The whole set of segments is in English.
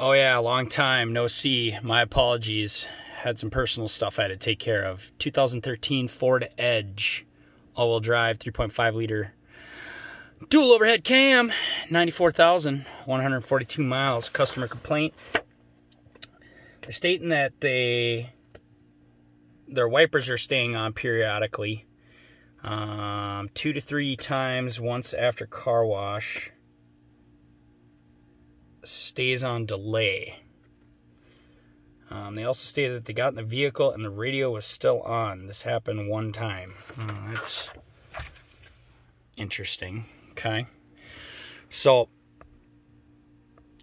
Oh yeah, long time no see. My apologies. Had some personal stuff I had to take care of. 2013 Ford Edge, all-wheel drive, 3.5 liter, dual overhead cam, 94,142 miles. Customer complaint. They're stating that their wipers are staying on periodically, 2 to 3 times once after car wash. Stays on delay. They also stated that they got in the vehicle and the radio was still on. This happened one time. That's interesting. Okay. So,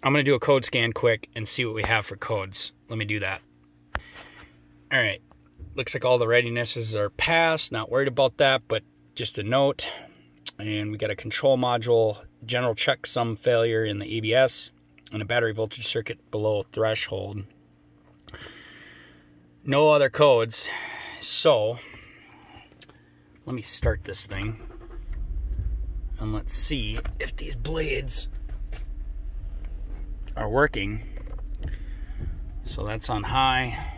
I'm going to do a code scan quick and see what we have for codes. Let me do that. Alright. Looks like all the readinesses are passed. Not worried about that, but just a note. And we got a control module general checksum failure in the ABS. And a battery voltage circuit below threshold. No other codes. So, let me start this thing. And let's see if these blades are working. So that's on high.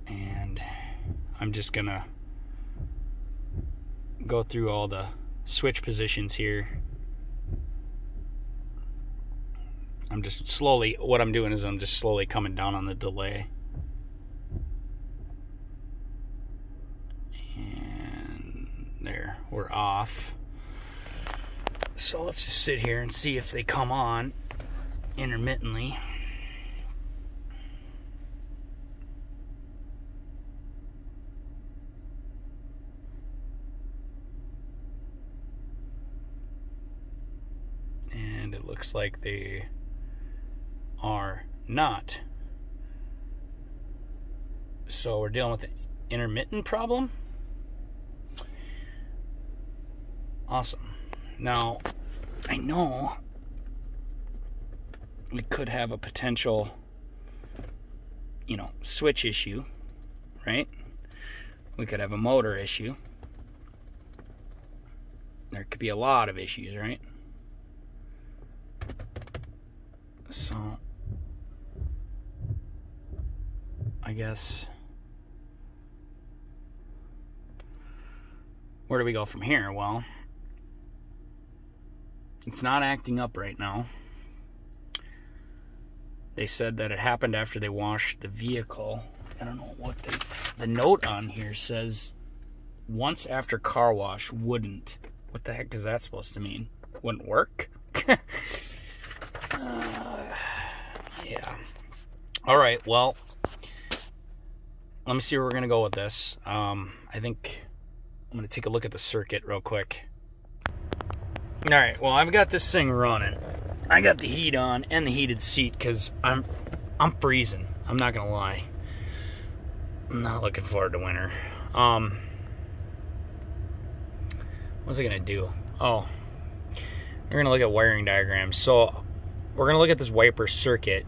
And I'm just gonna go through all the switch positions here. I'm just slowly, what I'm doing is I'm just slowly coming down on the delay. And there, we're off. So let's just sit here and see if they come on intermittently. And it looks like they are not. So we're dealing with an intermittent problem. Awesome. Now, I know we could have a potential, switch issue, right? We could have a motor issue. There could be a lot of issues, right? So, I guess, where do we go from here? Well, it's not acting up right now. They said that it happened after they washed the vehicle. I don't know what the note on here says. Once after car wash, wouldn't. What the heck is that supposed to mean? Wouldn't work? Yeah. Alright, well, let me see where we're going to go with this. I think I'm going to take a look at the circuit real quick. Alright, well, I've got this thing running. I got the heat on and the heated seat because I'm freezing. I'm not going to lie. I'm not looking forward to winter. What was I going to do? Oh, we're going to look at wiring diagrams. So, we're going to look at this wiper circuit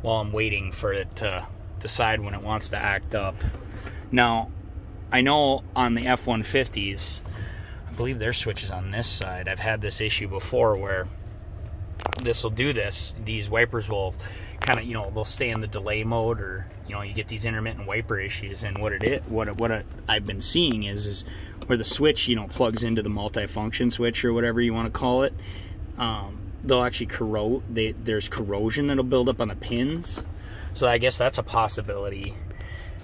while I'm waiting for it to decide when it wants to act up. Now, I know on the F-150s, I believe their switch is on this side. I've had this issue before where this will do this. These wipers will kind of, they'll stay in the delay mode, or, you get these intermittent wiper issues. And what I've been seeing is where the switch, plugs into the multifunction switch or whatever you want to call it. They'll actually corrode. There's corrosion that'll build up on the pins. So I guess that's a possibility.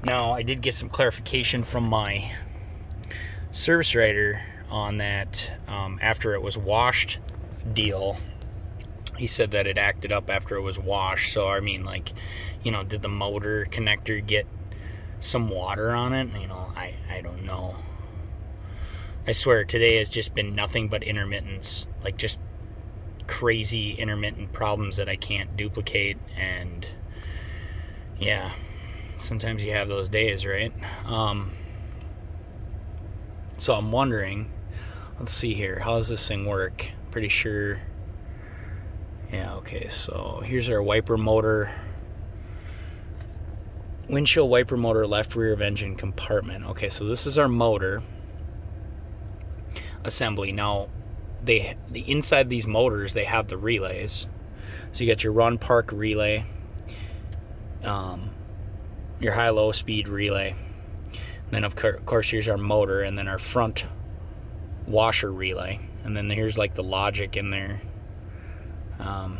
Now, I did get some clarification from my service writer on that after it was washed deal. He said that it acted up after it was washed. So, I mean, did the motor connector get some water on it? I don't know. I swear, today has just been nothing but intermittence. Just crazy intermittent problems that I can't duplicate. And, yeah, sometimes you have those days, right? So I'm wondering, let's see here, how does this thing work? Pretty sure, yeah, okay, so here's our wiper motor. Windshield wiper motor, left rear of engine compartment. Okay, so this is our motor assembly. Now, inside these motors, they have the relays. So you got your run park relay, your high-low speed relay, and then of course here's our motor, and then our front washer relay, and then here's like the logic in there, and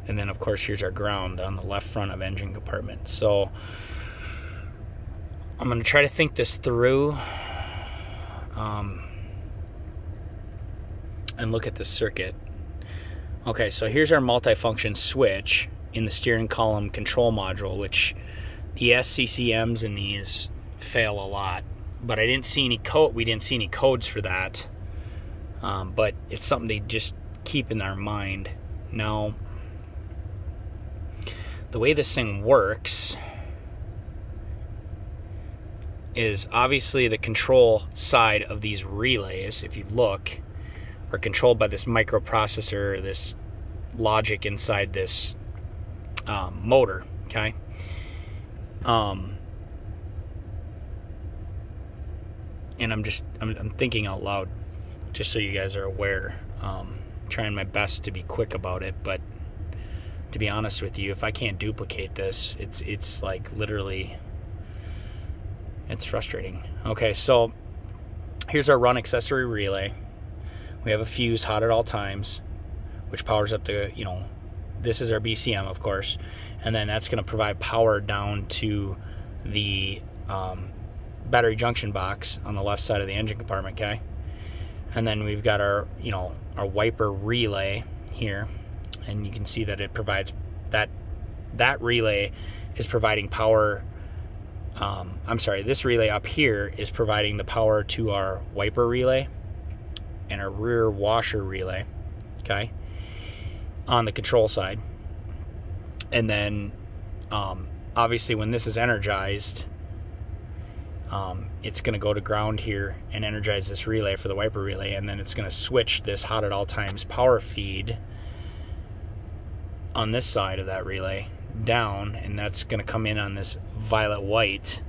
then of course here's our ground on the left front of engine compartment. So I'm going to try to think this through and look at this circuit. Okay, so here's our multifunction switch in the steering column control module, which the SCCMs in these fail a lot, but I didn't see any code. We didn't see any codes for that, but it's something to just keep in our mind. Now, the way this thing works is obviously the control side of these relays, if you look, are controlled by this microprocessor, this logic inside this motor, okay? And I'm thinking out loud, just so you guys are aware. Trying my best to be quick about it, but to be honest with you, if I can't duplicate this, it's like literally, it's frustrating. Okay, so here's our run accessory relay. We have a fuse hot at all times, which powers up the, this is our BCM, of course, and then that's going to provide power down to the battery junction box on the left side of the engine compartment, okay? And then we've got our, our wiper relay here, and you can see that it provides that relay is providing power. This relay up here is providing the power to our wiper relay and our rear washer relay, okay, on the control side. And then obviously when this is energized, it's going to go to ground here and energize this relay for the wiper relay, and then it's going to switch this hot at all times power feed on this side of that relay down, and that's going to come in on this violet white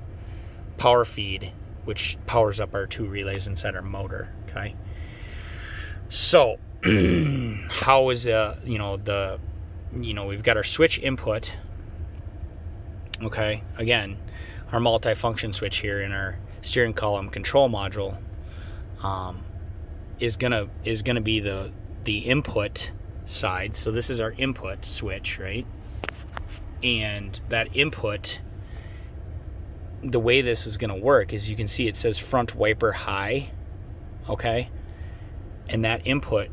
power feed, which powers up our two relays inside our motor, okay? So how is we've got our switch input, okay? Again, our multifunction switch here in our steering column control module is gonna be the input side. So this is our input switch, right? And that input, the way this is gonna work is, you can see it says front wiper high, okay? And that input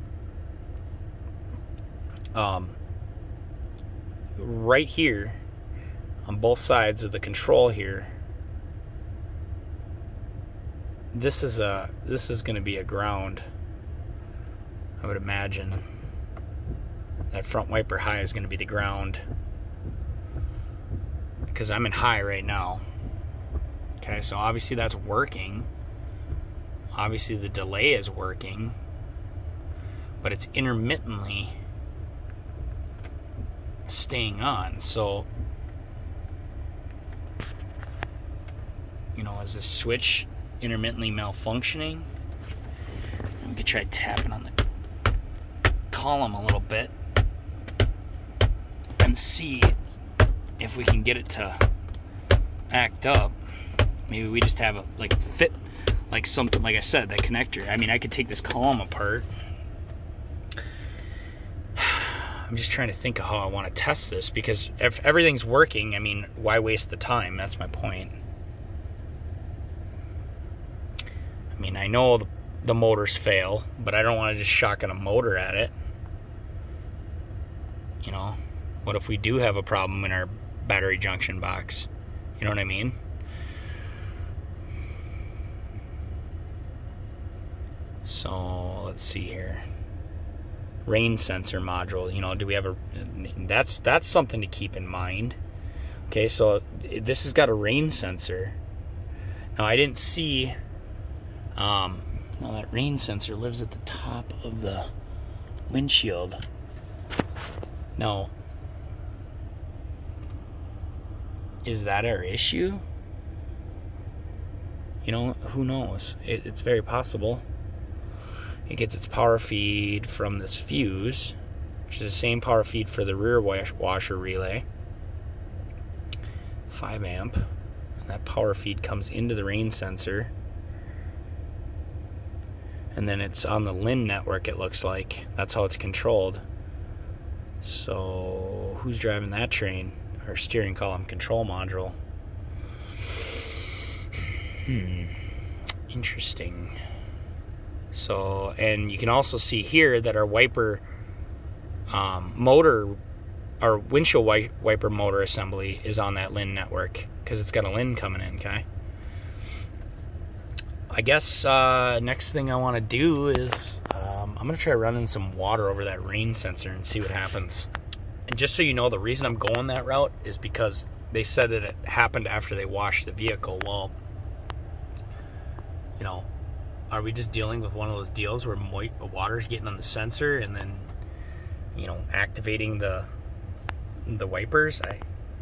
right here on both sides of the control here, this is going to be a ground, I would imagine. That front wiper high is going to be the ground, because I'm in high right now. Okay, so obviously that's working. Obviously the delay is working, but it's intermittently staying on. So, is this switch intermittently malfunctioning? We could try tapping on the column a little bit and see if we can get it to act up. Maybe we just have a fit, like something, like I said, that connector. I mean, I could take this column apart. I'm just trying to think of how I want to test this, because if everything's working, I mean, why waste the time? That's my point. I mean, I know the motors fail, but I don't want to just shotgun a motor at it. What if we do have a problem in our battery junction box? You know what I mean? So let's see here. Rain sensor module. Do we have a? That's something to keep in mind. Okay, so this has got a rain sensor. Now I didn't see. Now that rain sensor lives at the top of the windshield. Now, is that our issue? Who knows? It's very possible. It gets its power feed from this fuse, which is the same power feed for the rear washer relay. 5 amp. And that power feed comes into the rain sensor. And then it's on the LIN network, it looks like. That's how it's controlled. So, who's driving that train? Our steering column control module. Interesting. So, and you can also see here that our wiper motor, our windshield wiper motor assembly is on that LIN network because it's got a LIN coming in, okay? I guess next thing I want to do is I'm going to try running some water over that rain sensor and see what happens. And just so you know, the reason I'm going that route is because they said that it happened after they washed the vehicle. Well, you know, are we just dealing with one of those deals where water's getting on the sensor and then, you know, activating the wipers?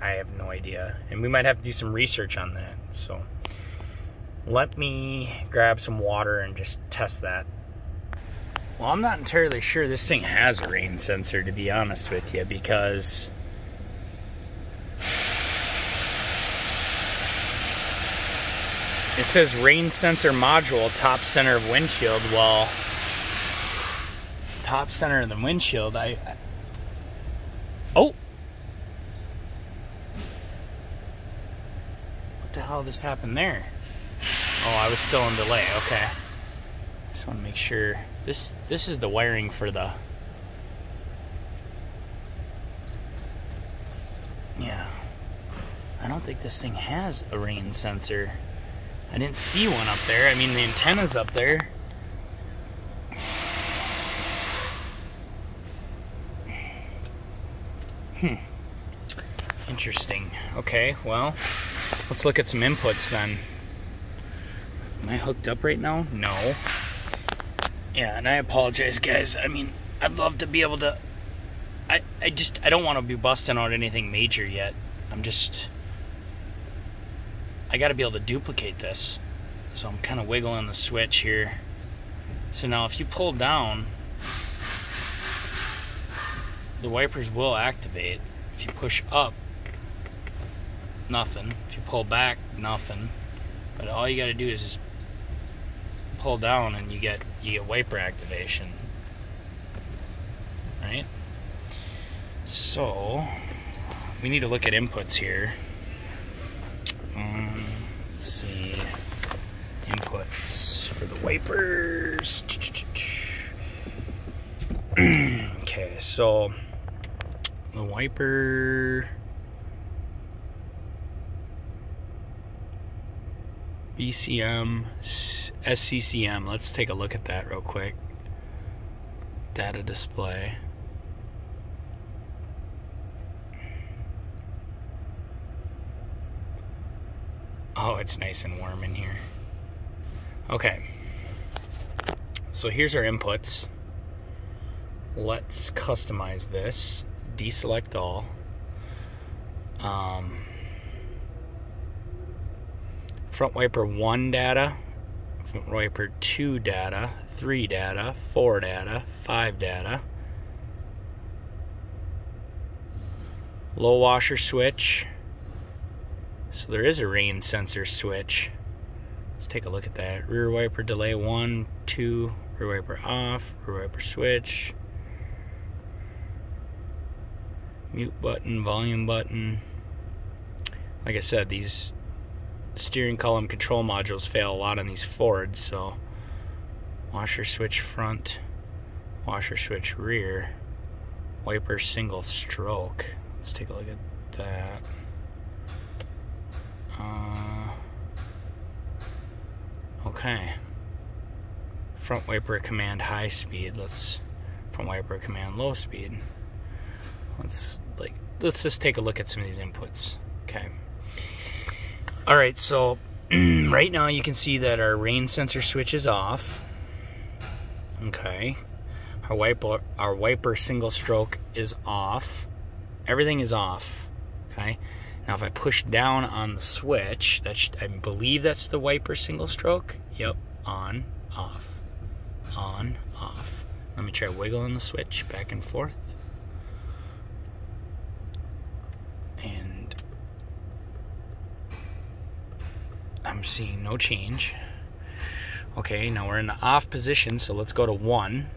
I have no idea. And we might have to do some research on that. So let me grab some water and just test that. Well, I'm not entirely sure this thing has a rain sensor, to be honest with you, because it says rain sensor module, top center of windshield. Well, top center of the windshield, oh! What the hell just happened there? Oh, I was still in delay, okay. Just want to make sure. This is the wiring for the... Yeah. I don't think this thing has a rain sensor. I didn't see one up there. I mean, the antenna's up there. Interesting. Okay, well, let's look at some inputs then. Am I hooked up right now? No. Yeah, and I apologize, guys. I mean, I'd love to be able to... I don't want to be busting out anything major yet. I got to be able to duplicate this. So I'm kind of wiggling the switch here. So now if you pull down, the wipers will activate. If you push up, nothing. If you pull back, nothing. But all you got to do is just pull down and you get wiper activation. Right? So we need to look at inputs here. Let's see. Inputs for the wipers. Okay, so the wiper BCM, SCCM. Let's take a look at that real quick. Data display. Oh, it's nice and warm in here. Okay. So here's our inputs. Let's customize this. Deselect all. Front wiper 1 data, front wiper 2 data, 3 data, 4 data, 5 data. Low washer switch. So there is a rain sensor switch. Let's take a look at that. Rear wiper delay 1, 2, rear wiper off, rear wiper switch. Mute button, volume button. Like I said, these steering column control modules fail a lot on these Fords, so washer switch front, washer switch rear, wiper single stroke. Let's take a look at that. Okay. Front wiper command high speed. Front wiper command low speed. Let's just take a look at some of these inputs. Okay. All right, so right now you can see that our rain sensor switch is off. Okay. Our wiper single stroke is off. Everything is off. Okay. Now if I push down on the switch, I believe that's the wiper single stroke. Yep. On, off. On, Let me try wiggling the switch back and forth. And I'm seeing no change. Okay, now we're in the off position, so let's go to 1.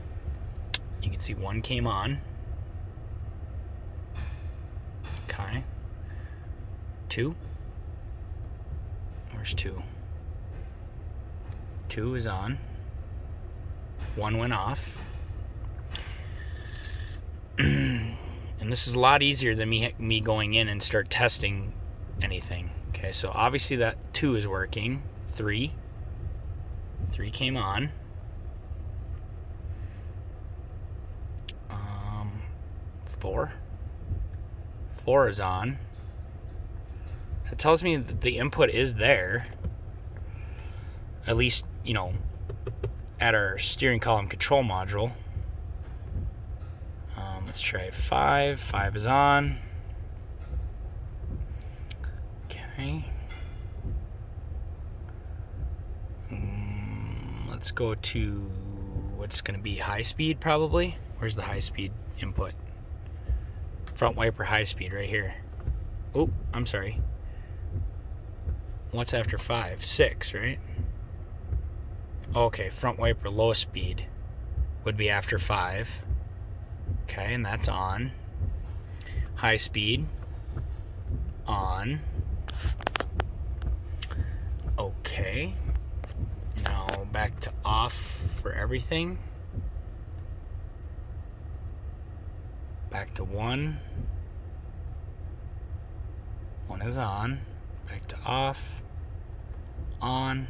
You can see 1 came on. Okay. 2. Where's 2? 2 is on. 1 went off. And this is a lot easier than me going in and start testing anything. Okay, so obviously that 2 is working. 3 came on. 4 is on. So it tells me that the input is there. At least, you know, at our steering column control module. Let's try 5. 5 is on. Okay. Let's go to what's going to be high speed probably. Where's the high speed input? Front wiper high speed right here. Oh, I'm sorry. What's after 5? 6, right? Okay, front wiper low speed would be after 5. Okay, and that's on. High speed, on. Okay. Now back to off for everything. Back to 1. 1 is on. Back to off. On.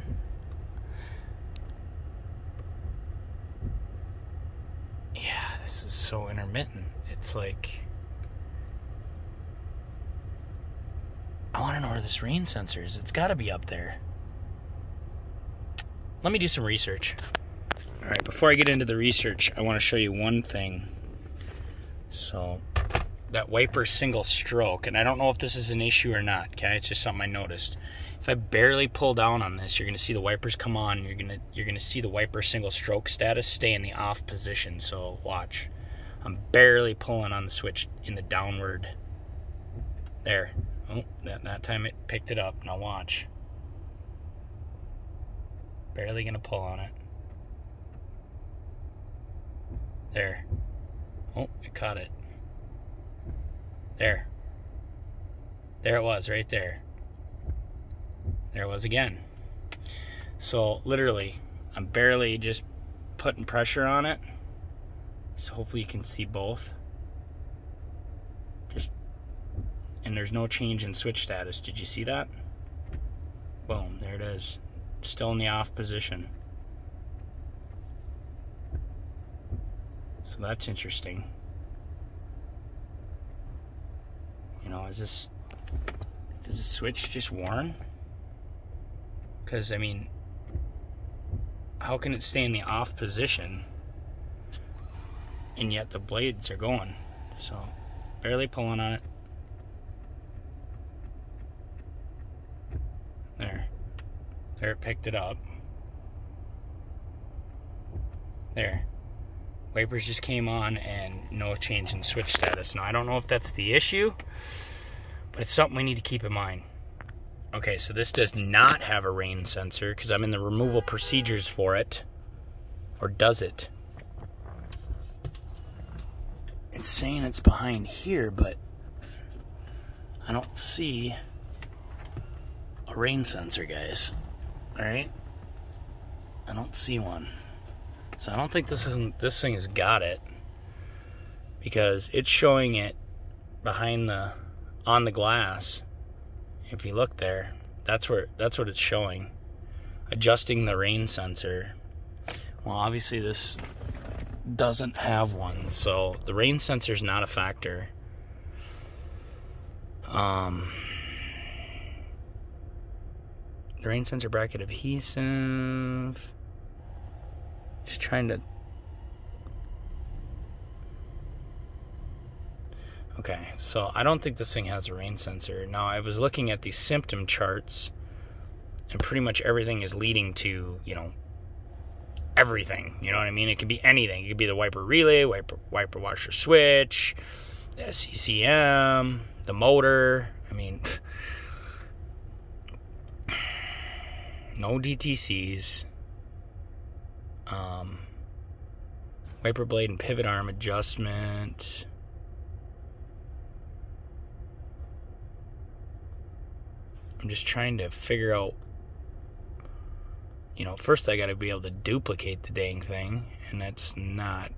Yeah, this is so intermittent. It's like, I want to know where this rain sensor is. It's got to be up there. Let me do some research. All right, before I get into the research, I want to show you one thing. So, that wiper single stroke, and I don't know if this is an issue or not, okay? It's just something I noticed. If I barely pull down on this, you're going to see the wipers come on, and you're going to see the wiper single stroke status stay in the off position. So, watch. I'm barely pulling on the switch in the downward. There. Oh, that time it picked it up. Now watch. Barely going to pull on it. There. Oh, it caught it. There. There it was, right there. There it was again. So, literally, I'm barely just putting pressure on it. So, hopefully you can see both. And there's no change in switch status. Did you see that? Boom, there it is. Still in the off position. So that's interesting. You know, is the switch just worn? Because, I mean, how can it stay in the off position and yet the blades are going? So, barely pulling on it. There it picked it up. There. Wipers just came on and no change in switch status. Now, I don't know if that's the issue, but it's something we need to keep in mind. Okay, so this does not have a rain sensor because I'm in the removal procedures for it. Or does it? It's saying it's behind here, but I don't see a rain sensor, guys. Alright? I don't see one. So I don't think this thing has got it. Because it's showing it behind on the glass. If you look there, that's what it's showing. Adjusting the rain sensor. Well, obviously this doesn't have one, so the rain sensor is not a factor. The rain sensor bracket adhesive. Just trying to. Okay, so I don't think this thing has a rain sensor. Now, I was looking at these symptom charts, and pretty much everything is leading to, you know, everything. You know what I mean? It could be anything. It could be the wiper relay, wiper washer switch, the SCCM, the motor. I mean, no DTCs. Wiper blade and pivot arm adjustment. I'm just trying to figure out, you know, first I got to be able to duplicate the dang thing, and that's not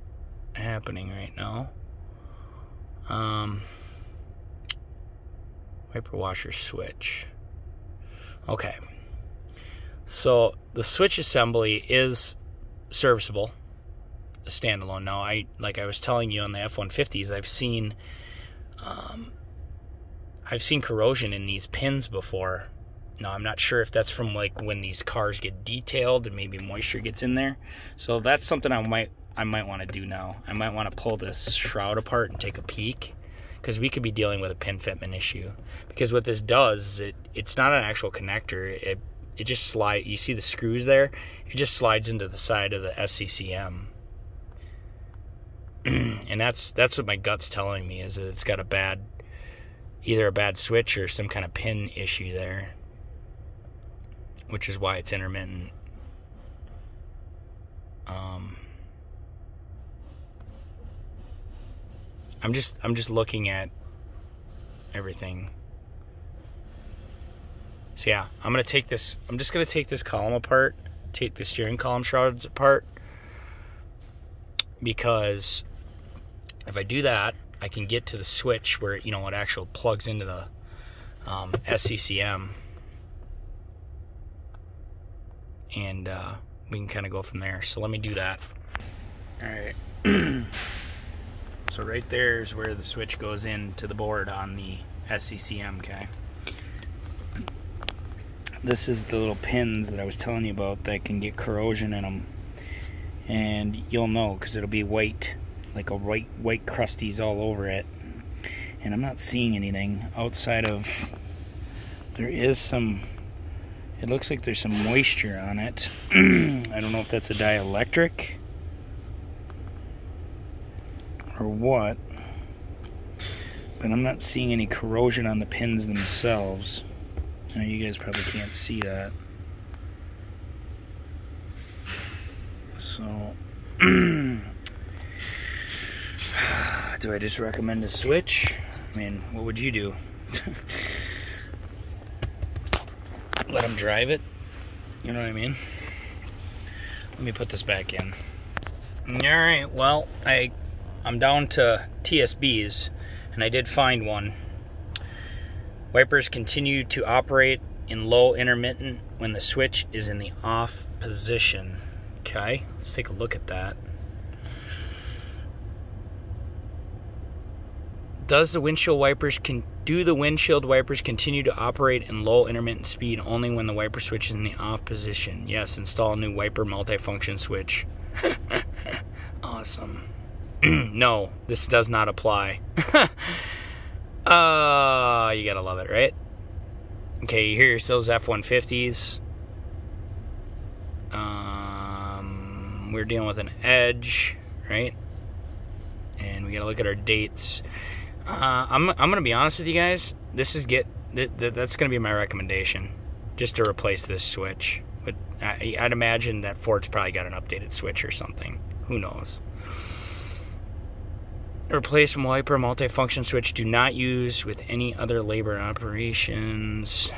happening right now. Wiper washer switch. Okay. So the switch assembly is serviceable, standalone. Now, like I was telling you on the F-150s, I've seen corrosion in these pins before. Now, I'm not sure if that's from like when these cars get detailed and maybe moisture gets in there. So that's something I might want to do now. I might want to pull this shroud apart and take a peek, because we could be dealing with a pin fitment issue. Because what this does, it's not an actual connector. It just slides. You see the screws there? It just slides into the side of the SCCM. And that's what my gut's telling me, is that it's got either a bad switch or some kind of pin issue there, which is why it's intermittent. I'm just looking at everything. So yeah, I'm just gonna take this column apart, take the steering column shrouds apart, because if I do that, I can get to the switch where, you know, it actually plugs into the SCCM, and we can kind of go from there. So let me do that. All right. So right there is where the switch goes into the board on the SCCM. Okay. This is the little pins that I was telling you about that can get corrosion in them, and you'll know because it'll be white, like a white crusties all over it. And I'm not seeing anything outside of, there is some, it looks like there's some moisture on it. I don't know if that's a dielectric or what, but I'm not seeing any corrosion on the pins themselves. I know you guys probably can't see that. So, do I just recommend a switch? I mean, what would you do? Let them drive it? You know what I mean? Let me put this back in. Alright, well, I'm down to TSBs, and I did find one. Wipers continue to operate in low intermittent when the switch is in the off position. Okay, let's take a look at that. Do the windshield wipers continue to operate in low intermittent speed only when the wiper switch is in the off position? Yes, install a new wiper multifunction switch. Awesome. No, this does not apply. You gotta love it, right? Okay, here's those F-150s. We're dealing with an Edge, right? And we gotta look at our dates. I'm gonna be honest with you guys. That's gonna be my recommendation, just to replace this switch. But I'd imagine that Ford's probably got an updated switch or something. Who knows? Replace wiper multifunction switch. Do not use with any other labor operations.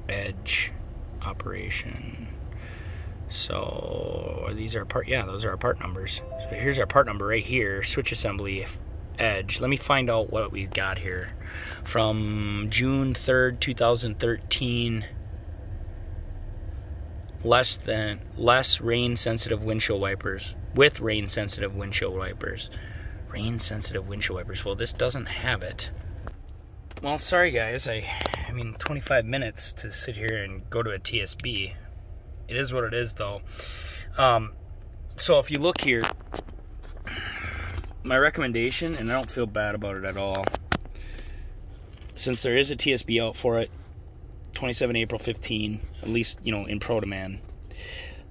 Edge operation. So these are those are our part numbers. So here's our part number right here. Switch assembly Edge. Let me find out what we've got here. From June 3rd, 2013. Less rain sensitive windshield wipers. With rain sensitive windshield wipers. Rain sensitive windshield wipers. Well, this doesn't have it. Well, sorry guys. I mean 25 minutes to sit here and go to a TSB. It is what it is though. So if you look here, my recommendation, and I don't feel bad about it at all, since there is a TSB out for it, 27 April 15, at least, you know, in ProDemand.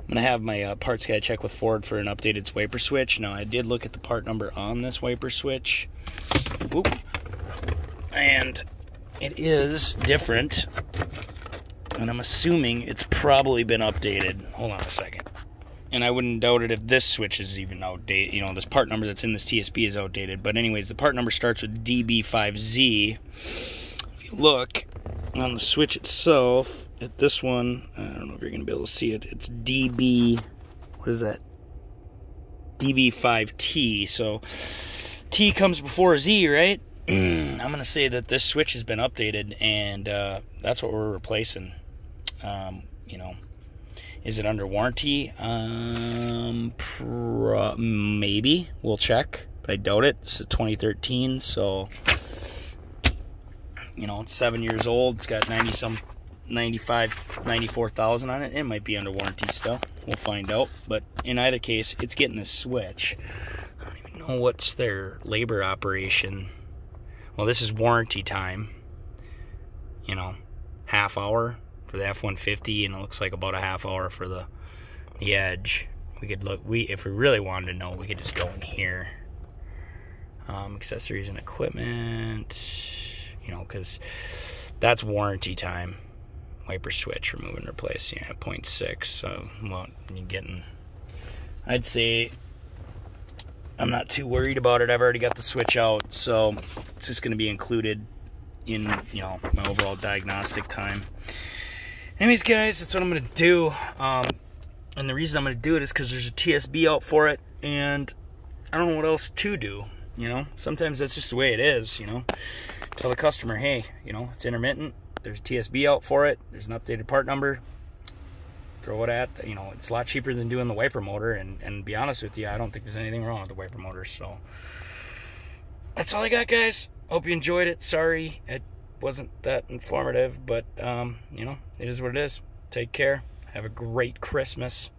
I'm going to have my parts guy check with Ford for an updated wiper switch. Now, I did look at the part number on this wiper switch. Whoop. And it is different. And I'm assuming it's probably been updated. Hold on a second. And I wouldn't doubt it if this switch is even outdated. You know, this part number that's in this TSB is outdated. But anyways, the part number starts with DB5Z. If you look on the switch itself, at this one, I don't know if you're going to be able to see it. It's DB, what is that? DB5T. So T comes before Z, right? I'm going to say that this switch has been updated, and that's what we're replacing. You know, is it under warranty? Maybe. We'll check, but I doubt it. It's a 2013, so, you know, it's 7 years old. It's got 94,000 on it. It might be under warranty still. We'll find out. But in either case, it's getting this switch. I don't even know what's their labor operation. Well, this is warranty time. You know, half hour for the F-150, and it looks like about a half hour for the Edge. We could look. If we really wanted to know, we could just go in here. Accessories and equipment. You know, because that's warranty time. Wiper switch, remove and replace. Yeah, 0.6. So, well, you're getting. I'd say I'm not too worried about it. I've already got the switch out, so it's just going to be included in, you know, my overall diagnostic time. Anyways, guys, that's what I'm going to do. And the reason I'm going to do it is because there's a TSB out for it, and I don't know what else to do. You know, sometimes that's just the way it is. You know, tell the customer, hey, you know, it's intermittent. There's a TSB out for it. There's an updated part number. Throw it at, you know, it's a lot cheaper than doing the wiper motor. And to be honest with you, I don't think there's anything wrong with the wiper motor. So that's all I got, guys. Hope you enjoyed it. Sorry it wasn't that informative, but, you know, it is what it is. Take care. Have a great Christmas.